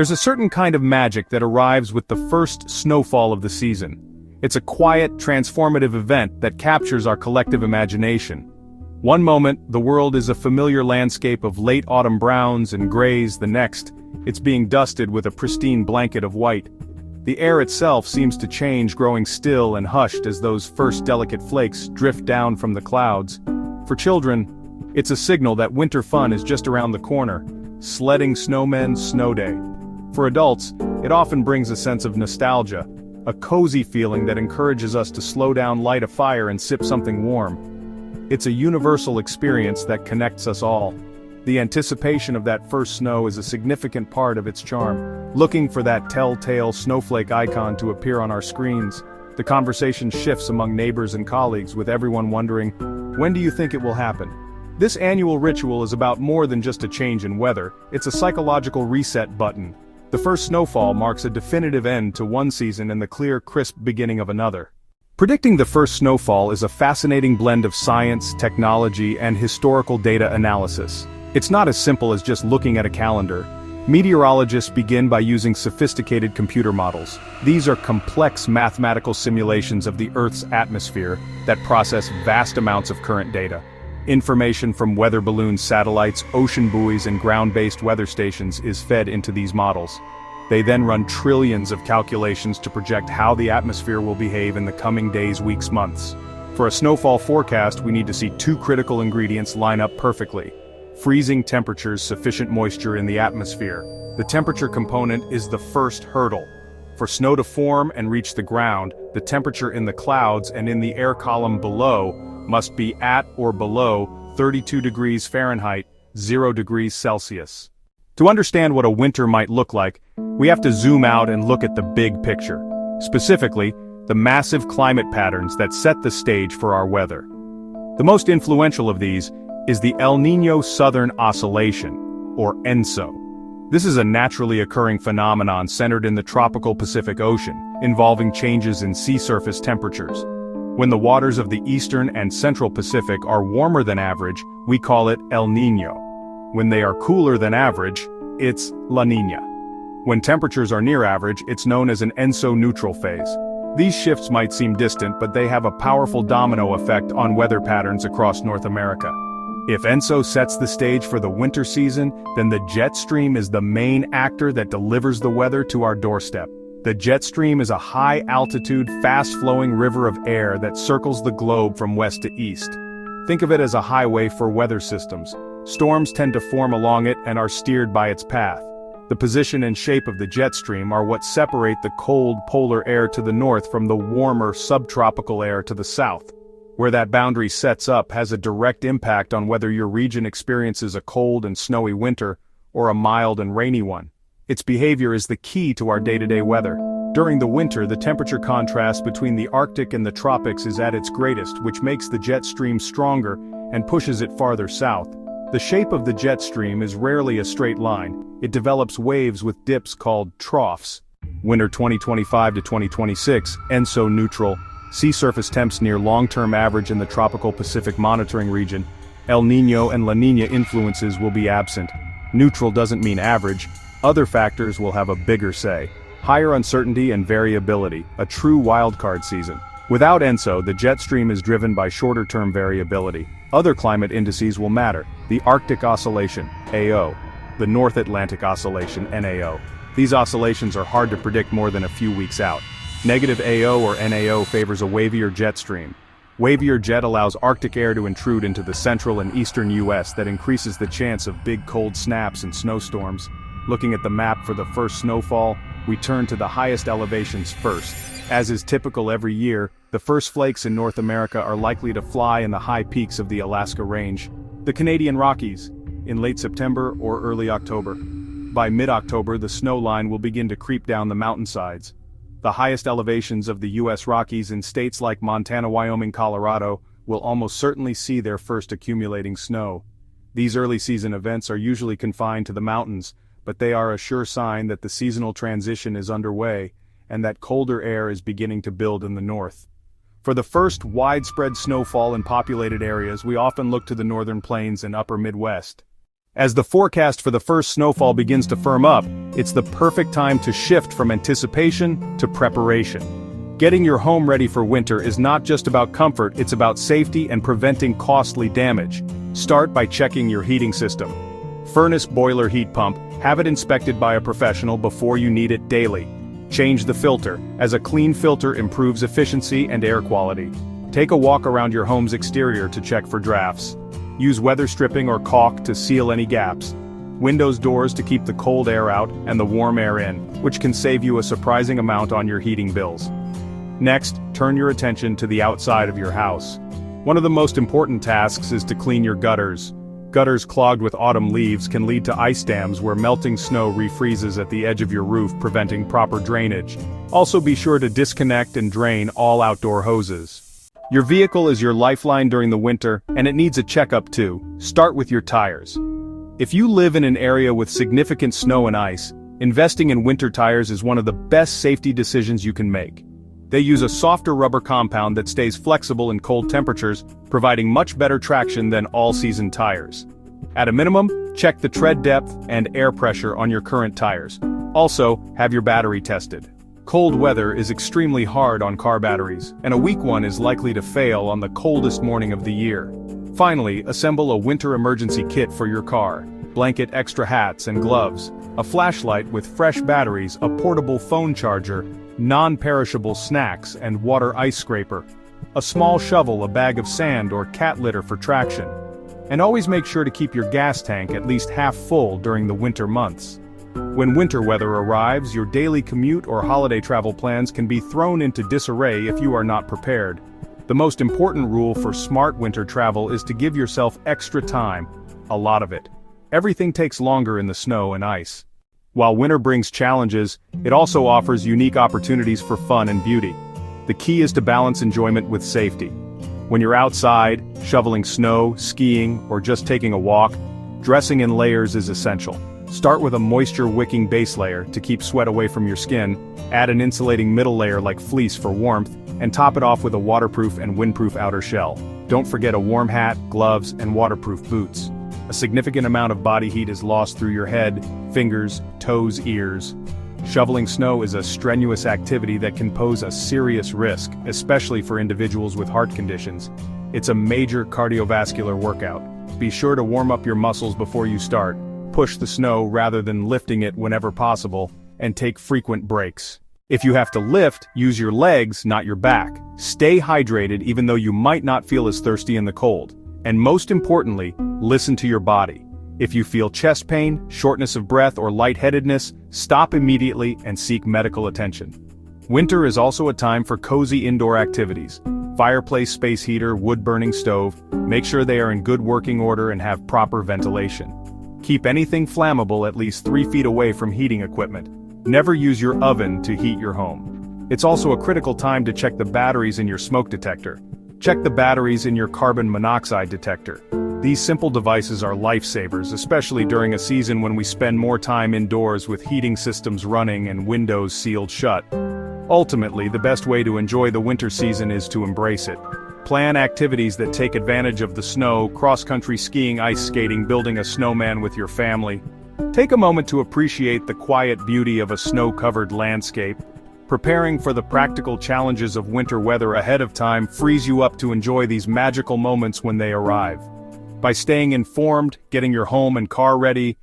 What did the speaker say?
There's a certain kind of magic that arrives with the first snowfall of the season. It's a quiet, transformative event that captures our collective imagination. One moment, the world is a familiar landscape of late autumn browns and grays. The next, it's being dusted with a pristine blanket of white. The air itself seems to change, growing still and hushed as those first delicate flakes drift down from the clouds. For children, it's a signal that winter fun is just around the corner. Sledding snowmen's snow day. For adults, it often brings a sense of nostalgia, a cozy feeling that encourages us to slow down, light a fire, and sip something warm. It's a universal experience that connects us all. The anticipation of that first snow is a significant part of its charm. Looking for that telltale snowflake icon to appear on our screens, the conversation shifts among neighbors and colleagues, with everyone wondering, when do you think it will happen? This annual ritual is about more than just a change in weather, it's a psychological reset button. The first snowfall marks a definitive end to one season and the clear, crisp beginning of another. Predicting the first snowfall is a fascinating blend of science, technology, and historical data analysis. It's not as simple as just looking at a calendar. Meteorologists begin by using sophisticated computer models. These are complex mathematical simulations of the Earth's atmosphere that process vast amounts of current data. Information from weather balloons, satellites, ocean buoys, and ground-based weather stations is fed into these models. They then run trillions of calculations to project how the atmosphere will behave in the coming days, weeks, months. For a snowfall forecast, we need to see two critical ingredients line up perfectly. Freezing temperatures, sufficient moisture in the atmosphere. The temperature component is the first hurdle. For snow to form and reach the ground, the temperature in the clouds and in the air column below must be at or below 32 degrees Fahrenheit, 0 degrees Celsius. To understand what a winter might look like, we have to zoom out and look at the big picture. Specifically, the massive climate patterns that set the stage for our weather. The most influential of these is the El Niño Southern Oscillation, or ENSO. This is a naturally occurring phenomenon centered in the tropical Pacific Ocean, involving changes in sea surface temperatures. When the waters of the eastern and central Pacific are warmer than average, we call it El Niño. When they are cooler than average, it's La Niña. When temperatures are near average, it's known as an ENSO neutral phase. These shifts might seem distant, but they have a powerful domino effect on weather patterns across North America. If ENSO sets the stage for the winter season, then the jet stream is the main actor that delivers the weather to our doorstep. The jet stream is a high-altitude, fast-flowing river of air that circles the globe from west to east. Think of it as a highway for weather systems. Storms tend to form along it and are steered by its path. The position and shape of the jet stream are what separate the cold polar air to the north from the warmer subtropical air to the south. Where that boundary sets up has a direct impact on whether your region experiences a cold and snowy winter or a mild and rainy one. Its behavior is the key to our day-to-day weather. During the winter, the temperature contrast between the Arctic and the tropics is at its greatest, which makes the jet stream stronger and pushes it farther south. The shape of the jet stream is rarely a straight line. It develops waves with dips called troughs. Winter 2025 to 2026, ENSO neutral. Sea surface temps near long-term average in the tropical Pacific monitoring region. El Niño and La Niña influences will be absent. Neutral doesn't mean average. Other factors will have a bigger say. Higher uncertainty and variability, a true wildcard season. Without ENSO, the jet stream is driven by shorter-term variability. Other climate indices will matter. The Arctic Oscillation, AO. The North Atlantic Oscillation, NAO. These oscillations are hard to predict more than a few weeks out. Negative AO or NAO favors a wavier jet stream. Wavier jet allows Arctic air to intrude into the central and eastern U.S. that increases the chance of big cold snaps and snowstorms. Looking at the map for the first snowfall, we turn to the highest elevations first. As is typical every year, the first flakes in North America are likely to fly in the high peaks of the Alaska Range, the Canadian Rockies, in late September or early October. By mid-October, the snow line will begin to creep down the mountainsides. The highest elevations of the U.S. Rockies in states like Montana, Wyoming, Colorado will almost certainly see their first accumulating snow. These early season events are usually confined to the mountains, but they are a sure sign that the seasonal transition is underway and that colder air is beginning to build in the north. For the first widespread snowfall in populated areas, we often look to the northern plains and upper Midwest. As the forecast for the first snowfall begins to firm up, it's the perfect time to shift from anticipation to preparation. Getting your home ready for winter is not just about comfort, it's about safety and preventing costly damage. Start by checking your heating system. Furnace boiler heat pump, have it inspected by a professional before you need it daily. Change the filter, as a clean filter improves efficiency and air quality. Take a walk around your home's exterior to check for drafts. Use weather stripping or caulk to seal any gaps. Windows doors to keep the cold air out and the warm air in, which can save you a surprising amount on your heating bills. Next, turn your attention to the outside of your house. One of the most important tasks is to clean your gutters. Gutters clogged with autumn leaves can lead to ice dams where melting snow refreezes at the edge of your roof, preventing proper drainage. Also be sure to disconnect and drain all outdoor hoses. Your vehicle is your lifeline during the winter, and it needs a checkup too. Start with your tires. If you live in an area with significant snow and ice, investing in winter tires is one of the best safety decisions you can make. They use a softer rubber compound that stays flexible in cold temperatures, providing much better traction than all-season tires. At a minimum, check the tread depth and air pressure on your current tires. Also, have your battery tested. Cold weather is extremely hard on car batteries, and a weak one is likely to fail on the coldest morning of the year. Finally, assemble a winter emergency kit for your car. Blanket, extra hats and gloves, a flashlight with fresh batteries, a portable phone charger, non-perishable snacks and water ice scraper, a small shovel, a bag of sand or cat litter for traction. And always make sure to keep your gas tank at least half full during the winter months. When winter weather arrives, your daily commute or holiday travel plans can be thrown into disarray if you are not prepared. The most important rule for smart winter travel is to give yourself extra time, a lot of it. Everything takes longer in the snow and ice. While winter brings challenges, it also offers unique opportunities for fun and beauty. The key is to balance enjoyment with safety. When you're outside, shoveling snow, skiing, or just taking a walk, dressing in layers is essential. Start with a moisture-wicking base layer to keep sweat away from your skin, add an insulating middle layer like fleece for warmth, and top it off with a waterproof and windproof outer shell. Don't forget a warm hat, gloves, and waterproof boots. A significant amount of body heat is lost through your head, fingers, toes, ears. Shoveling snow is a strenuous activity that can pose a serious risk, especially for individuals with heart conditions. It's a major cardiovascular workout. Be sure to warm up your muscles before you start. Push the snow rather than lifting it whenever possible, and take frequent breaks. If you have to lift, use your legs, not your back. Stay hydrated even though you might not feel as thirsty in the cold. And most importantly, listen to your body. If you feel chest pain, shortness of breath, or lightheadedness, stop immediately and seek medical attention. Winter is also a time for cozy indoor activities. Fireplace, space heater, wood-burning stove. Make sure they are in good working order and have proper ventilation. Keep anything flammable at least 3 feet away from heating equipment. Never use your oven to heat your home. It's also a critical time to check the batteries in your smoke detector. Check the batteries in your carbon monoxide detector. These simple devices are lifesavers, especially during a season when we spend more time indoors with heating systems running and windows sealed shut. Ultimately, the best way to enjoy the winter season is to embrace it. Plan activities that take advantage of the snow, cross-country skiing, ice skating, building a snowman with your family. Take a moment to appreciate the quiet beauty of a snow-covered landscape. Preparing for the practical challenges of winter weather ahead of time frees you up to enjoy these magical moments when they arrive. By staying informed, getting your home and car ready,